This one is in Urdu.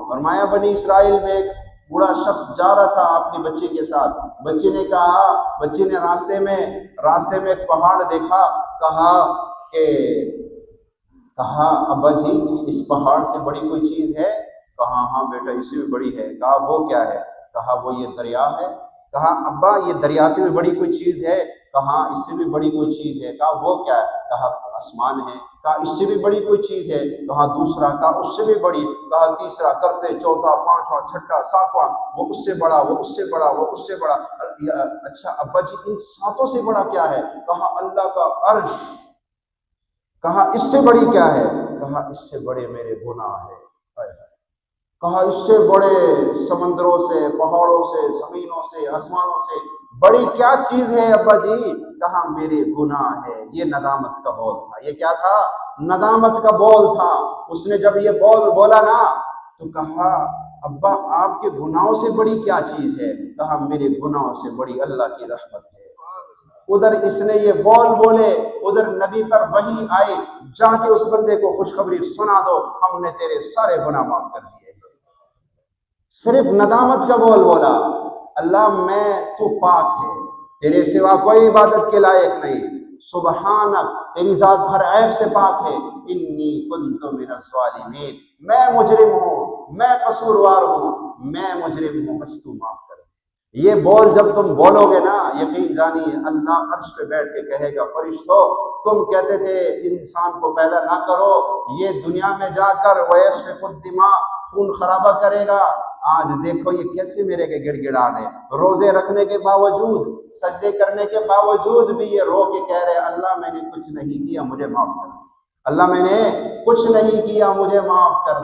فرمایا بنی اسرائیل میں ایک بوڑھا شخص جا رہا تھا اپنے بچے کے ساتھ. بچے نے راستے میں ایک پہاڑ دیکھا. کہا ابا جی اس پہاڑ سے بڑی کوئی چیز ہے؟ کہا ہاں بیٹا اس سے بھی بڑی ہے. کہا وہ کیا ہے؟ کہا وہ یہ دریا ہے. کہا ابا یہ دریا سے بھی بڑی کوئی چیز ہے؟ کہا اس سے بھی بڑی کوئی چیز ہے. کہا وہ کیا ہے؟ کہا آسمان ہے. کہا اس سے بھی بڑی کوئی چیز ہے؟ کہا دوسرا. کہا اس سے بھی بڑی. کہا تیسرا. کرتے چوتھا، پانچواں، چھٹا، ساتواں، وہ اس سے بڑا، وہ اس سے بڑا، وہ اس سے بڑا. اچھا ابا جی ان ساتوں سے بڑا کیا ہے؟ کہا اللہ کا عرش. کہا اس سے بڑی کیا ہے؟ کہا اس سے بڑے میرے گناہ ہے. کہا اس سے بڑے سمندروں سے، پہاڑوں سے، زمینوں سے، آسمانوں سے بڑی کیا چیز ہے ابا جی؟ کہا میرے گناہ ہے. یہ ندامت کا بول تھا. یہ کیا تھا؟ ندامت کا بول تھا. اس نے جب یہ بول بولا نا تو کہا ابا آپ کے گناہوں سے بڑی کیا چیز ہے؟ کہا میرے گناہوں سے بڑی اللہ کی رحمت ہے. ادھر اس نے یہ بول بولے، ادھر نبی پر وحی آئے، جا کے اس بندے کو خوشخبری سنا دو ہم نے تیرے سارے گناہ معاف کر دیے. صرف ندامت کا بول بولا. اللہ میں تو پاک ہے، تیرے سوا کوئی عبادت کے لائق نہیں. سبحانک تیری ذات ہر عیب سے پاک ہے. انی کنت من الظالمین میں مجرم ہوں، میں قصوروار ہوں، میں مجرم ہوں، بس تو معاف کر. یہ بول جب تم بولو گے نا یقین جانیے اللہ عرش پہ بیٹھ کے کہے گا فرشتو تم کہتے تھے انسان کو پیدا نہ کرو، یہ دنیا میں جا کر ویسفک الدماء خون خرابہ کرے گا. آج دیکھو یہ کیسے میرے کے گڑ گڑا رہے، روزے رکھنے کے باوجود، سجدے کرنے کے باوجود بھی یہ رو کے کہہ رہے اللہ میں نے کچھ نہیں کیا مجھے معاف کر. اللہ میں نے کچھ نہیں کیا مجھے معاف کر.